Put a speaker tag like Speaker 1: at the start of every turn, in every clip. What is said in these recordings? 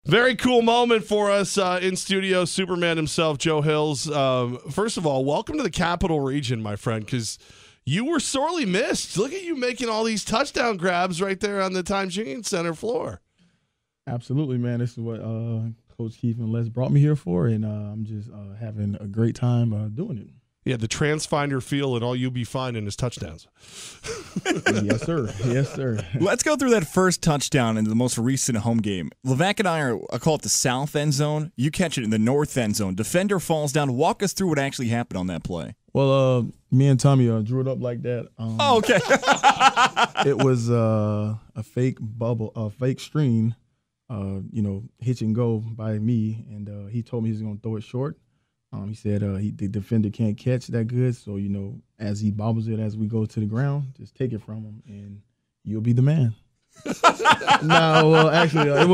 Speaker 1: Very cool moment for us in studio. Superman himself, Joe Hills. First of all, welcome to the Capital Region, my friend, because you were sorely missed. Look at you making all these touchdown grabs right there on the Times Union Center floor.
Speaker 2: Absolutely, man. This is what Coach Keith and Les brought me here for, and I'm just having a great time doing it.
Speaker 1: Yeah, the TransFinder feel and all you'll be finding is touchdowns.
Speaker 2: Yes, sir. Yes, sir.
Speaker 3: Let's go through that first touchdown in the most recent home game. Levack and I call it the south end zone. You catch it in the north end zone. Defender falls down. Walk us through what actually happened on that play.
Speaker 2: Well, me and Tommy drew it up like that.
Speaker 3: Okay.
Speaker 2: It was a fake bubble, a fake screen, hitch and go by me, and he told me he was going to throw it short. He said the defender can't catch that good, so, as he bobbles it as we go to the ground, just take it from him, and you'll be the man. No, well, actually, it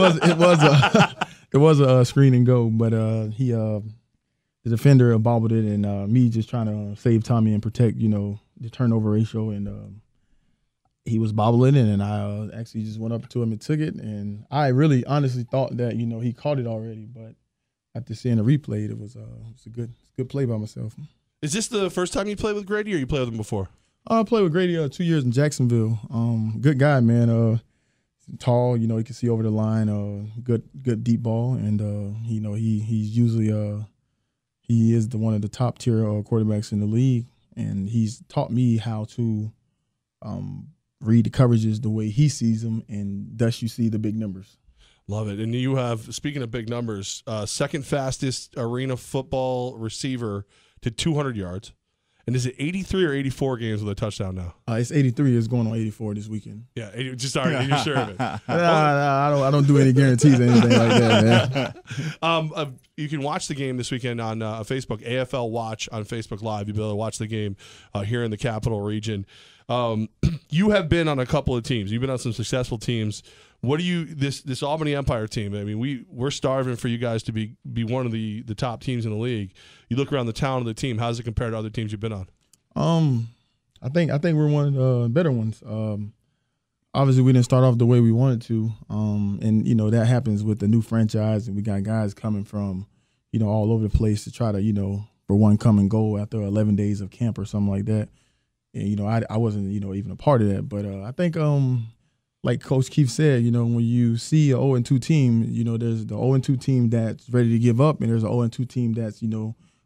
Speaker 2: was a screen and go, but the defender bobbled it, and me just trying to save Tommy and protect, the turnover ratio, and he was bobbling it, and I actually just went up to him and took it, and I really honestly thought that, he caught it already, but after seeing the replay, it was a good play by myself.
Speaker 1: Is this the first time you played with Grady, or you played with him before?
Speaker 2: I played with Grady 2 years in Jacksonville. Good guy, man. Tall, he can see over the line. Good deep ball, and he's usually he is one of the top tier quarterbacks in the league, and he's taught me how to read the coverages the way he sees them, and thus you see the big numbers.
Speaker 1: Love it. And you have, speaking of big numbers, second fastest arena football receiver to 200 yards. And is it 83 or 84 games with a touchdown now?
Speaker 2: It's 83. It's going on 84 this weekend.
Speaker 1: Yeah, just already. You're sure of it?
Speaker 2: I don't do any guarantees or anything like that, man.
Speaker 1: You can watch the game this weekend on Facebook, AFL Watch on Facebook Live. You'll be able to watch the game here in the Capital Region. You have been on a couple of teams. You've been on some successful teams. What do you this Albany Empire team? I mean, we're starving for you guys to be one of the top teams in the league. You look around the town of the team. How does it compare to other teams you've been on?
Speaker 2: I think we're one of the better ones. Obviously, we didn't start off the way we wanted to, and that happens with the new franchise, and we got guys coming from all over the place to try to for one come and go after 11 days of camp or something like that. And I wasn't even a part of that, but I think like Coach Keith said, when you see an 0-2 team, there's the 0-2 team that's ready to give up, and there's an 0-2 team that's,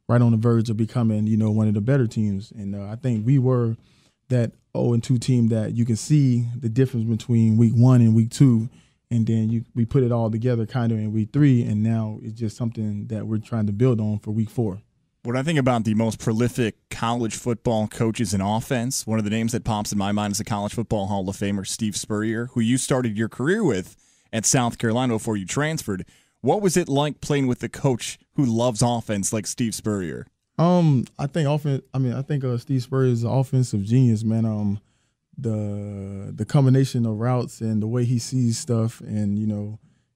Speaker 2: right on the verge of becoming, one of the better teams. And I think we were that 0-2 team that you can see the difference between week 1 and week 2, and then we put it all together kind of in week 3, and now it's just something that we're trying to build on for week 4.
Speaker 3: When I think about the most prolific college football coaches in offense, one of the names that pops in my mind is the College Football Hall of Famer Steve Spurrier, who you started your career with at South Carolina before you transferred. What was it like playing with a coach who loves offense like Steve Spurrier?
Speaker 2: I think Steve Spurrier is an offensive genius, man. The combination of routes and the way he sees stuff, and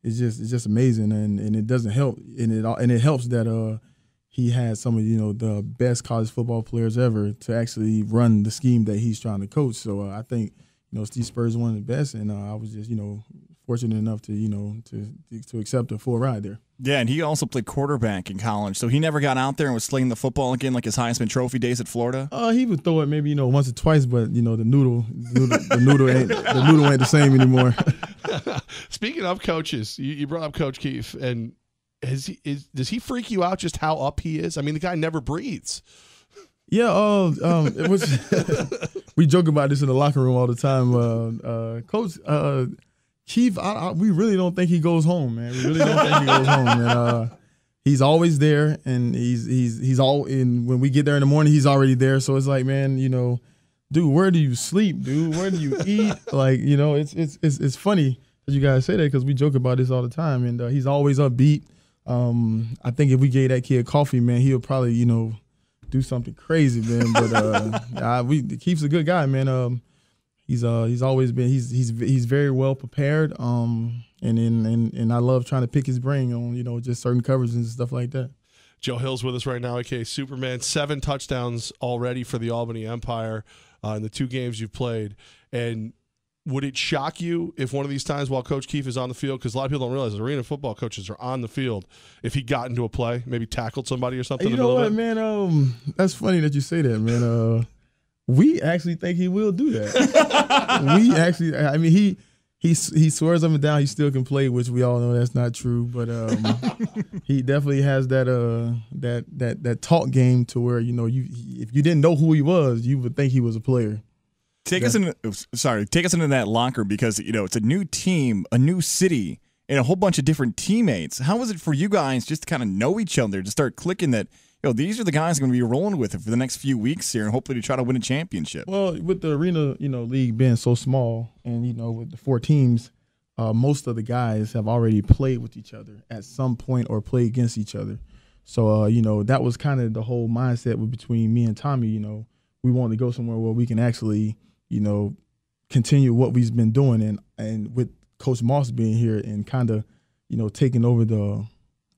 Speaker 2: it's just amazing, and it doesn't help, and it helps that he has some of the best college football players ever to actually run the scheme that he's trying to coach. So I think Steve Spurrier is one of the best, and I was just fortunate enough to accept a full ride there.
Speaker 3: Yeah, and he also played quarterback in college, so he never got out there and was slinging the football again like his Heisman Trophy days at Florida.
Speaker 2: He would throw it maybe once or twice, but the noodle ain't the same anymore.
Speaker 1: Speaking of coaches, you brought up Coach Keith, and does he freak you out just how up he is? I mean, the guy never breathes.
Speaker 2: Yeah, it was. We joke about this in the locker room all the time. Coach Keith, we really don't think he goes home, man. We really don't think he goes home, and he's always there, and he's all in. When we get there in the morning, he's already there. So it's like, man, dude, where do you sleep, dude? Where do you eat? Like, it's funny that you guys say that because we joke about this all the time, and he's always upbeat. I think if we gave that kid coffee, man, he'll probably, do something crazy, man. But Keith's a good guy, man. He's always been he's very well prepared. And I love trying to pick his brain on just certain coverages and stuff like that.
Speaker 1: Joe Hill's with us right now, aka Superman. 7 touchdowns already for the Albany Empire in the 2 games you've played, and would it shock you if one of these times while Coach Keefe is on the field, because a lot of people don't realize arena football coaches are on the field, if he got into a play, maybe tackled somebody or something?
Speaker 2: You know what, man? That's funny that you say that, man. We actually think he will do that. We actually, I mean, he swears up and down he still can play, which we all know that's not true. But he definitely has that talk game to where, you know, if you didn't know who he was, you would think he was a player.
Speaker 3: Take us into that locker, because, you know, it's a new team, a new city, and a whole bunch of different teammates. How was it for you guys just to kind of know each other, to start clicking that, you know, these are the guys I'm going to be rolling with for the next few weeks here, and hopefully to try to win a championship?
Speaker 2: Well, with the arena, you know, league being so small, and, you know, with the 4 teams, most of the guys have already played with each other at some point or played against each other. So, you know, that was kind of the whole mindset between me and Tommy. You know, we wanted to go somewhere where we can actually, you know, continue what we've been doing, and with Coach Moss being here and kind of, you know, taking over the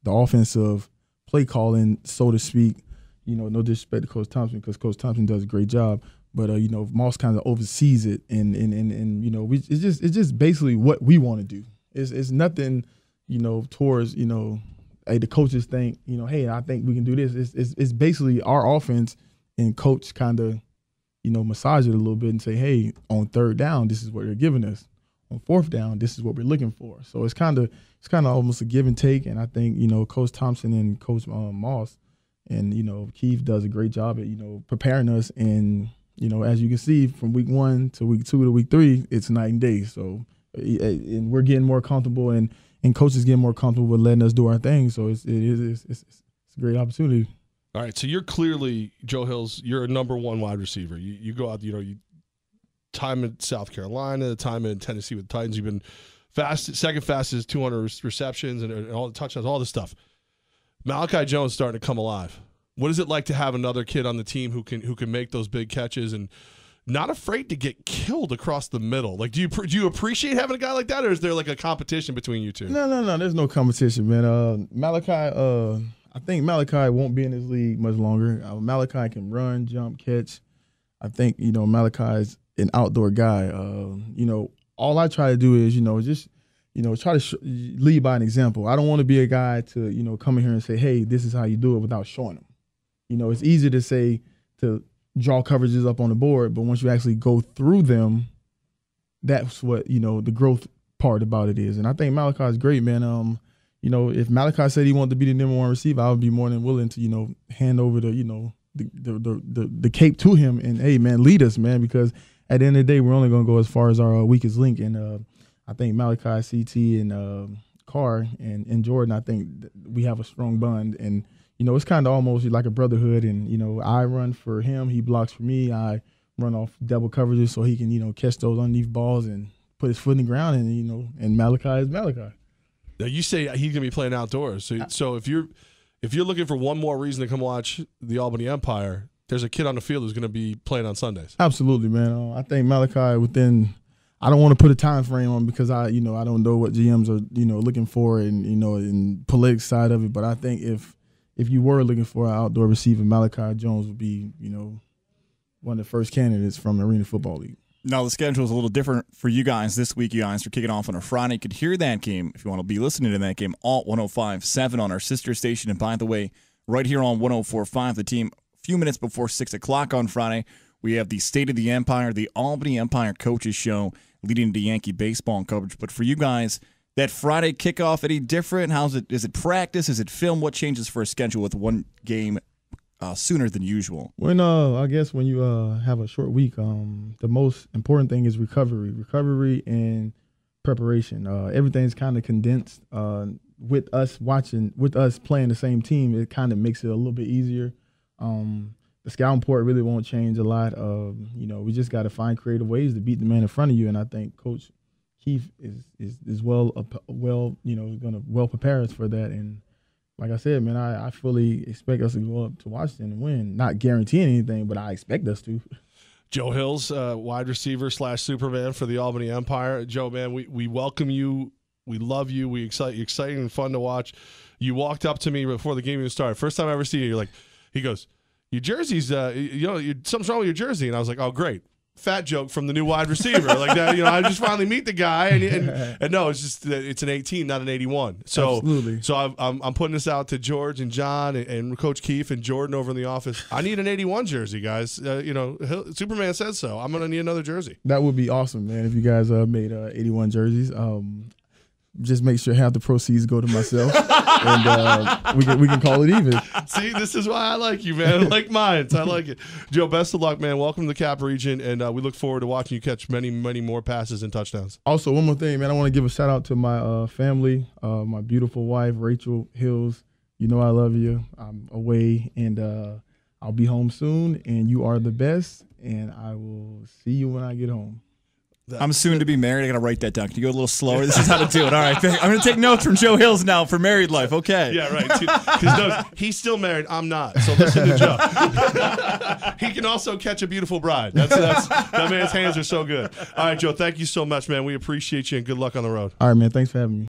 Speaker 2: offensive play calling, so to speak. You know, no disrespect to Coach Thompson, because Coach Thompson does a great job, but you know, Moss kind of oversees it, and you know, it's just basically what we want to do. It's nothing, you know, towards, you know, hey, the coaches think, you know, hey, I think we can do this. It's basically our offense, and Coach kind of, you know, massage it a little bit and say, hey, on 3rd down, this is what they're giving us. On 4th down, this is what we're looking for. So it's kind of almost a give and take. And I think, you know, Coach Thompson and Coach Moss and, you know, Keefe does a great job at, you know, preparing us. And, you know, as you can see, from week 1 to week 2 to week 3, it's night and day. So, and we're getting more comfortable, and Coach is getting more comfortable with letting us do our thing. So it's a great opportunity.
Speaker 1: All right, so you're clearly, Joe Hills, you're a number 1 wide receiver. You go out, you know, you time in South Carolina, time in Tennessee with the Titans. You've been second fastest, 200 receptions and all the touchdowns, all this stuff. Malachi Jones starting to come alive. What is it like to have another kid on the team who can make those big catches and not afraid to get killed across the middle? Like, do you appreciate having a guy like that, or is there like a competition between you two?
Speaker 2: No. There's no competition, man. Malachi. I think Malachi won't be in this league much longer. Malachi can run, jump, catch. I think, you know, Malachi is an outdoor guy. You know, all I try to do is, you know, just, you know, try to lead by an example. I don't want to be a guy to, you know, come in here and say, hey, this is how you do it, without showing them. You know, it's easy to say, to draw coverages up on the board, but once you actually go through them, that's what, you know, the growth part about it is. And I think Malachi is great, man. You know, if Malachi said he wanted to be the number 1 receiver, I would be more than willing to, you know, hand over the, you know, the cape to him and, hey, man, lead us, man, because at the end of the day, we're only going to go as far as our weakest link. And I think Malachi, CT, and Carr and Jordan, I think we have a strong bond. And, you know, it's kind of almost like a brotherhood. And, you know, I run for him, he blocks for me. I run off double coverages so he can, you know, catch those underneath balls and put his foot in the ground. And, you know, and Malachi is Malachi.
Speaker 1: Now, you say he's going to be playing outdoors. So if you're looking for one more reason to come watch the Albany Empire, there's a kid on the field who's going to be playing on Sundays.
Speaker 2: Absolutely, man. I think Malachi within – I don't want to put a time frame on, because I don't know what GMs are, you know, looking for, and, you know, in politics side of it. But I think if you were looking for an outdoor receiver, Malachi Jones would be, you know, one of the first candidates from the Arena Football League.
Speaker 3: Now, the schedule is a little different for you guys this week. You guys are kicking off on a Friday. You could hear that game, if you want to be listening to that game, Alt 105.7 on our sister station. And by the way, right here on 104.5, the team, a few minutes before 6 o'clock on Friday, we have the State of the Empire, the Albany Empire Coaches Show, leading to Yankee baseball coverage. But for you guys, that Friday kickoff, any different? How's it? Is it practice? Is it film? What changes for a schedule with one game sooner than usual?
Speaker 2: When I guess when you have a short week, the most important thing is recovery and preparation. Everything's kind of condensed. With us playing the same team, it kind of makes it a little bit easier. The scouting report really won't change a lot. You know, we just got to find creative ways to beat the man in front of you, and I think Coach Keefe is well you know, going to well prepare us for that. And like I said, man, I fully expect us to go up to Washington and win. Not guaranteeing anything, but I expect us to.
Speaker 1: Joe Hills, wide receiver / Superman for the Albany Empire. Joe, man, we welcome you. We love you. We exciting and fun to watch. You walked up to me before the game even started. First time I ever see you, he goes, your jersey's, something's wrong with your jersey. And I was like, oh, great. fat joke from the new wide receiver. Like that, I just finally meet the guy, and no, it's just that it's an 18, not an 81. So,
Speaker 2: Absolutely.
Speaker 1: So I'm putting this out to George and John and Coach Keefe and Jordan over in the office. I need an 81 jersey, guys. Superman says so. I'm gonna need another jersey.
Speaker 2: That would be awesome, man. If you guys made 81 jerseys, just make sure half the proceeds go to myself, and we can call it even.
Speaker 1: See, this is why I like you, man. I like mine. I like it. Joe, best of luck, man. Welcome to the Cap region, and we look forward to watching you catch many, many more passes and touchdowns.
Speaker 2: Also, one more thing, man. I want to give a shout out to my family, my beautiful wife, Rachel Hills. You know I love you. I'm away, and I'll be home soon, and you are the best, and I will see you when I get home.
Speaker 3: I'm soon to be married. I got to write that down. Can you go a little slower? This is how to do it. All right. I'm going to take notes from Joe Hills now for married life. Okay.
Speaker 1: Yeah, right. Because he's still married. I'm not. So listen to Joe. He can also catch a beautiful bride. That man's hands are so good. All right, Joe, thank you so much, man. We appreciate you, and good luck on the road.
Speaker 2: All right, man. Thanks for having me.